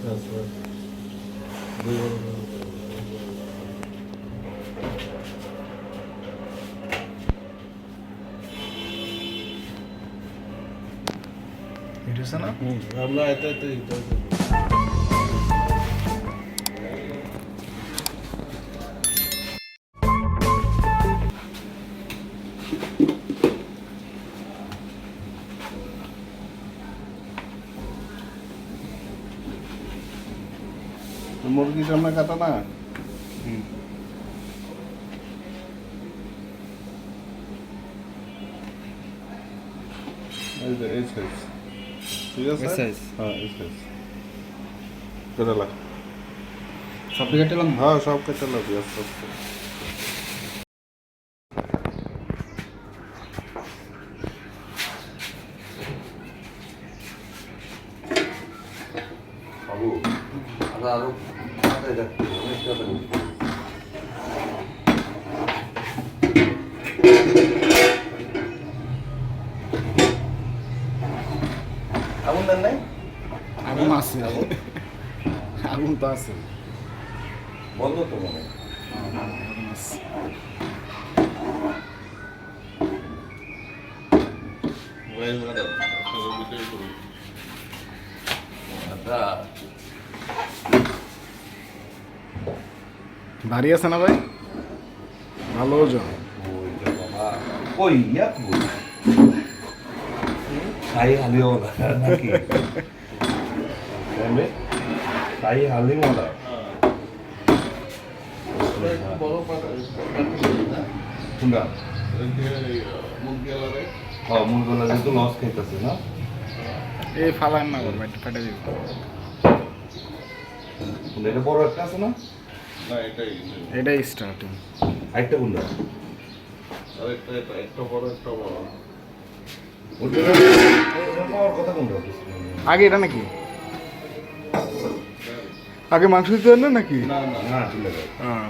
এটা না আমরা এটা মুরগি সামনে কাটা না এই সাইজ ঠিক আছে হ্যাঁ এই সাইজ কেটে লাগ সব কেটে লাম হ্যাঁ সব কেটে লাগ আস্তে আস্তে বাবু আরো মাথায় রাখতে অনেক কথা আগুন দেন নাই আগুন আছে আগুন তো আছে বন্ধ তো মনে আগুন আছে ওয়াইজ মাদার আসলে ভিডিও করুন আচ্ছা ভারী আছে না ভাই ভালো ওজন ওই যে বাবা ওই ইয়া কই তাই হালিও নাকি এমবে তাই হালি মোটা বড় পাটা শুনবা মুরগি আলারে হ্যাঁ মুরগলা যেহেতু লস খাইতেছে না এই ফালান না বলবো একটু ফেটে দিব এটা বড় একটা আছে না না এটাই স্টার্টিং আরেকটা কোনটা আরেকটা একটা বড় ওটা পাওয়ার কথা কোনটা আগে এটা নাকি আগে মাংস দিতে না নাকি না না না ঠিক আছে হ্যাঁ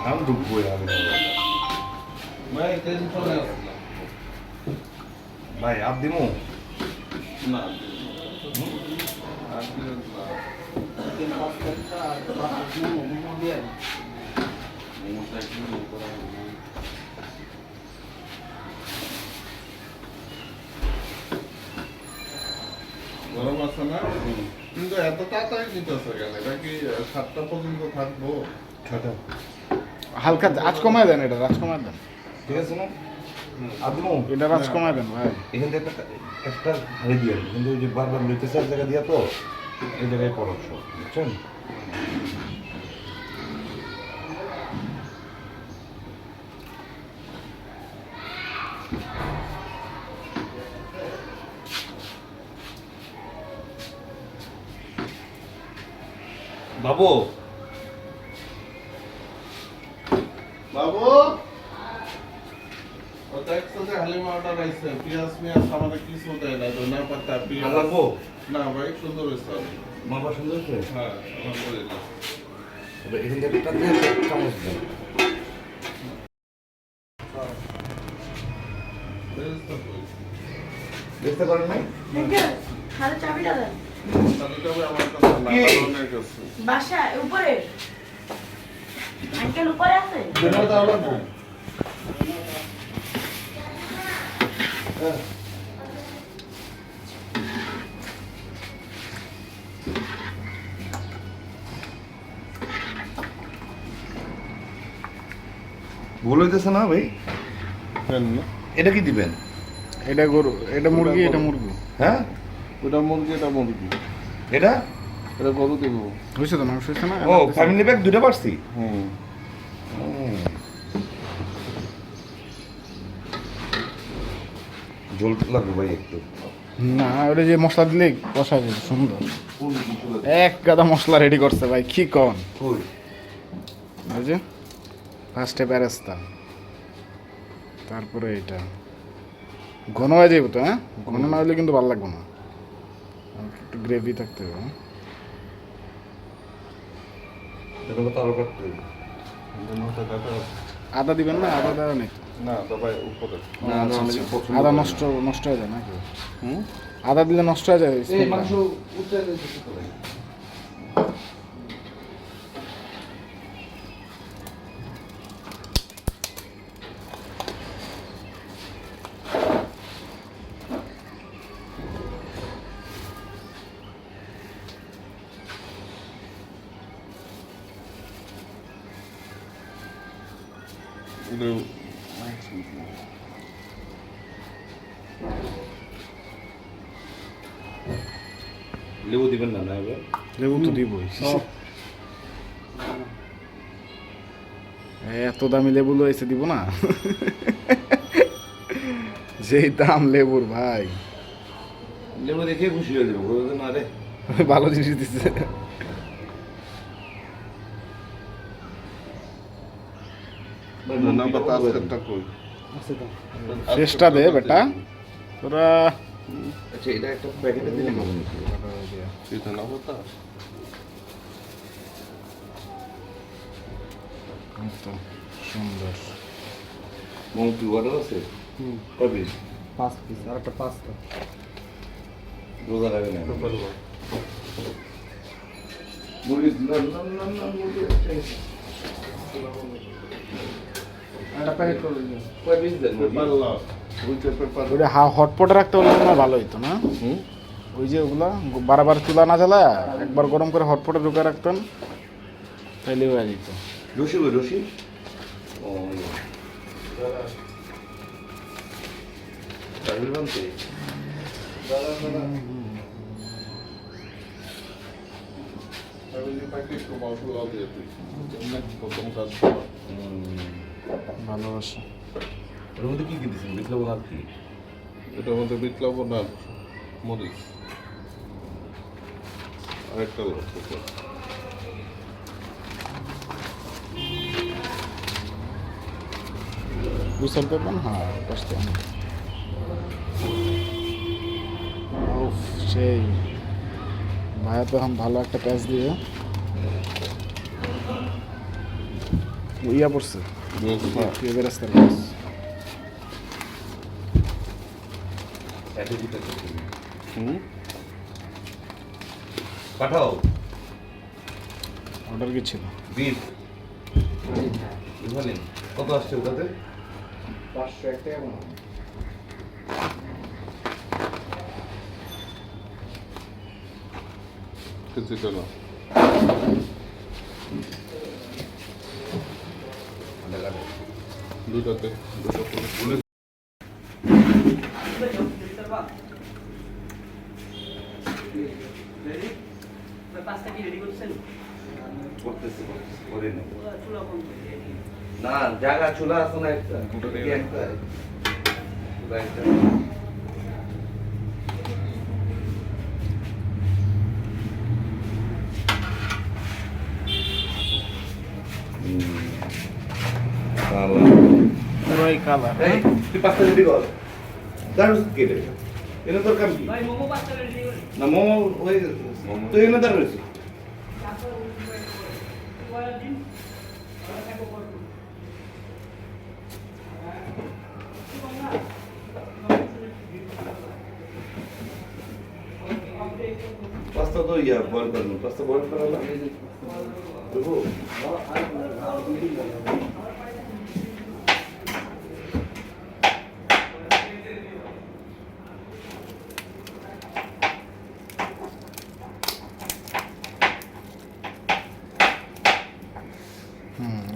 আমি ঢুকবো আমি ভাই তেল চলে ভাই আপ দিমু না আর দিন না গরম আছে না কিন্তু এত তাড়াতাড়ি দিতেছে কেন এটা কি 7টা পর্যন্ত থাকবো ছটা হালকা আজ কমায় দেন এটা রাজ কমায় দেন ঠিক আছে না আপ দিমু এটা রাজ কমায় দেন ভাই এখান থেকে একটা হারি দিয়ে কিন্তু ওই যে বারবার লইতেছে এক জায়গা দিয়া তো এই জায়গায় পরশ বুঝছেন বাবু বাবু ও দেখছো যে হালিমা অর্ডার আইছে পেঁয়াজ মিয়াজ আমাদের কিছু দেয় না ধনিয়া পাতা পেঁয়াজ লাগবো না ভাই সুন্দর হয়েছে মাপা সুন্দর আছে হ্যাঁ আলহামদুলিল্লাহ তবে এখান থেকে একটা দিয়ে চামচ দেন বুঝতে পারেন নাই খালি চাবিটা দেন তাহলে আমার কাছে না অনেক আছে বাসায় উপরে আঙ্কেল উপরে আছে দেনা দাও লাগবো ভুল হইতেছে না ভাই এটা কি দিবেন এটা গরু এটা মুরগি এটা মুরগি হ্যাঁ ওটা মুরগি এটা মুরগি এটা এটা গরু দেব হয়েছে তো মাংস হয়েছে না ও ফ্যামিলি প্যাক দুটো পারছি হুম ঝোল লাগবে ভাই একটু না ওটা যে মশলা দিলে কষা যাবে সুন্দর এক গাদা মশলা রেডি করছে ভাই কি কন কই ওই যে ফার্স্টে প্যারেস্তা তারপরে এটা ঘন হয়ে যাবে তো হ্যাঁ ঘন না হলে কিন্তু ভালো লাগবে না একটু গ্রেভি থাকতে হবে এটা তো আরো করতে নটা কাটা আদা দিবেন না? আদা দেওয়া নেই তো? না সবাই উপরে না না আমি পছন্দ আদা করি না। নষ্ট হয়ে যায় নাকি? হুম আদা দিলে নষ্ট হয়ে যায় এই smell টা। মাংস উঠতে দিতে তো ভাই। লেবু দিবেন না না এবার লেবু তো দিবই। এত দামি লেবু লইছে দিব না? যেই দাম লেবুর ভাই, লেবু দেখে খুশি হয়ে যাবো বলতে না রে ভালো জিনিস দিচ্ছে। না পাতা আজকেরটা কই শেষটা দে বেটা তোরা। আচ্ছা এটা একটা প্যাকেটে দিলে কেমন হতো? এটা না পাতা এই তো সুন্দর। মোমো কি অর্ডার আছে কয় পিস 5 পিস আর একটা পাস্তা। রোজা লাগে না মুরগি না না না না মুরগি একটা প্যাকেট করে দিন। কয় পিস দেন পেপার লাও উইথ পেপার ওইটা হটপটে রাখতে হলে মনে হয় ভালো হইতো না? হুম ওই যে ওগুলা বারবার চুলা না জ্বালায় একবার গরম করে হটপটে ঢুকে রাখতেন, তাইলে হয়ে যেত। রশি ওই রশি ও তাহলে বানতে আমি যে প্যাকেট তো মাংস লাও দিয়ে তুই প্রথম কাজ ভালোবাসা। ওর মধ্যে কি কি দিছেন বিট লবণ আর কি এটার মধ্যে বিট লবণ আর মরিচ আরেকটা লবণ বুঝতে পারবেন? হ্যাঁ কষ্ট। সেই ভাইয়া তো এখন ভালো একটা প্যাচ দিয়ে ইয়া পড়ছে বেরাস্তার প্যাচ। এটা দিতে হুম পাঠাও অর্ডার কি ছিল? বিফ বুঝলেন কত আসছে ওটাতে 501 টাকা মনে হয়। কিছুটা না দুটাতে দুটো করে পাঁচটা কি রেডি করছেন? করতেছে করে নেব চুলা বন্ধ। না জায়গা চুলা আছে না একটা দুটো কি নিয়ে একটা চুলা একটা পুরাই কালার। এই তুই পাঁচটা রেডি কর দাঁড়ুস কে রে এনে তোর কাম কি ভাই মোমো পাঁচটা রেডি করে। না মোমো ওই তুই এনে দাঁড়ুস দিন পাঁচটা তো ইয়া বয়েল করবো পাঁচটা বয়েল করা লাগে দেবো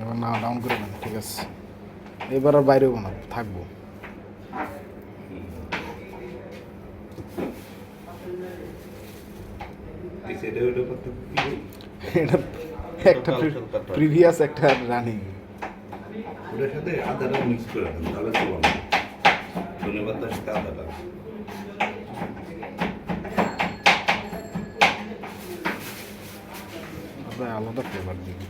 এবার না ডাউন করে দেন, ঠিক আছে। এবার আর বাইরেও না থাকবো। এই সাইডে ওইটা করতে কি এটা একটা প্রিভিয়াস একটা রানিং। ওটার সাথে আদাটা মিক্স করে দেন তাহলে তো ভালো ধন্যবাদ তার সাথে আদাটা আলাদা ফ্লেভার দিবি।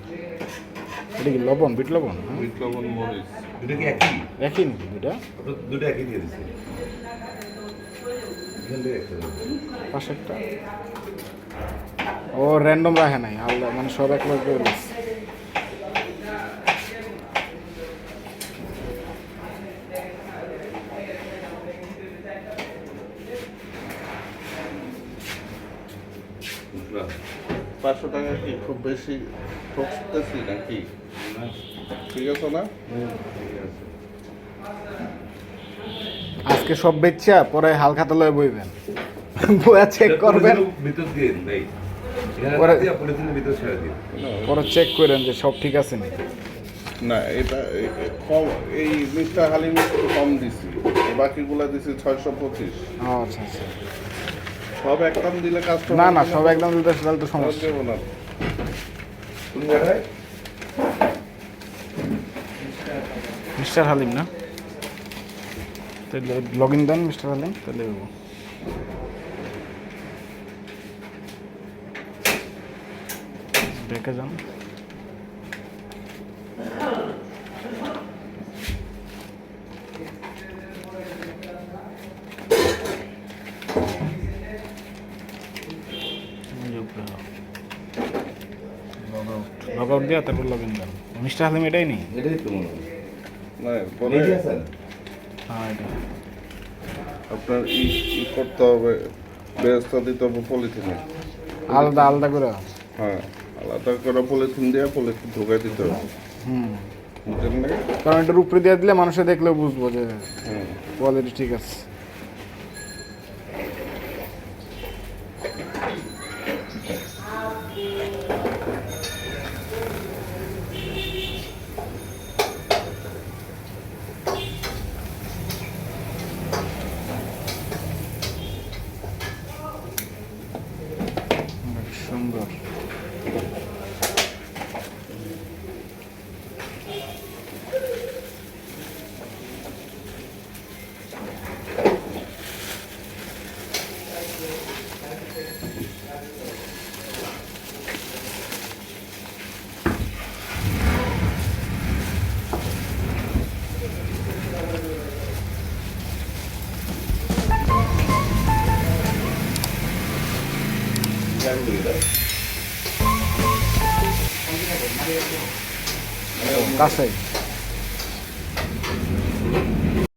এটা কি লবণ, বিট লবণ? হ্যাঁ? বিট লবণ মরিচ দুটো কি একই একই নাকি দুইটা? ওটা দুটো একই দিয়ে দিচ্ছি এখান থেকে একটা দেবো। পাশে একটা ও র্যান্ডম রাখে নাই আলাদা, মানে সব এক লোক করে দিচ্ছে। 500 টাকা কি খুব বেশি ঠকতেছি নাকি? ঠিক আছে না? আজকে সব বেচছা পরে হাল খাতা লয়ে বইবেন, বইয়া চেক করবেন, ভিতর দিন ভাই, পরে পলিথিনের ভিতর ছেড়ে দিন। পরে চেক করেন যে সব ঠিক আছে নি। না এটা কম, এই মিস্টার হালিম একটু কম দিছি, বাকিগুলা দিছি 625। ও আচ্ছা আচ্ছা। সব একদম দিলে কাস্টমার না না সব একদম দিতে তাহলে তো সমস্যা। দেবো না। কোন জায়গায়? মিস্টার হালিম না, তাহলে লগ ইন দেন মিস্টার হালিম, তাহলে দেবো। দেখে যান। লগ আউট দেওয়া তারপর লগ ইন দেন। মিস্টার হালিম এটাই নেই? এটাই তো মনে হয়। না পরে এই যে আছেন? হ্যাঁ এটা। আপনার করতে হবে, ব্যবস্থা দিতে হবে পলিথিনে। আলাদা আলাদা করে। হ্যাঁ, আলাদা করে পলিথিন দিয়ে পলিথিন ঢোকাই দিতে হবে। হুম, বুঝলেন না? কারণ এটার উপরে দিয়ে দিলে মানুষে দেখলেও বুঝবো যে হুম। কোয়ালিটি ঠিক আছে। অনেক সুন্দর। কাছে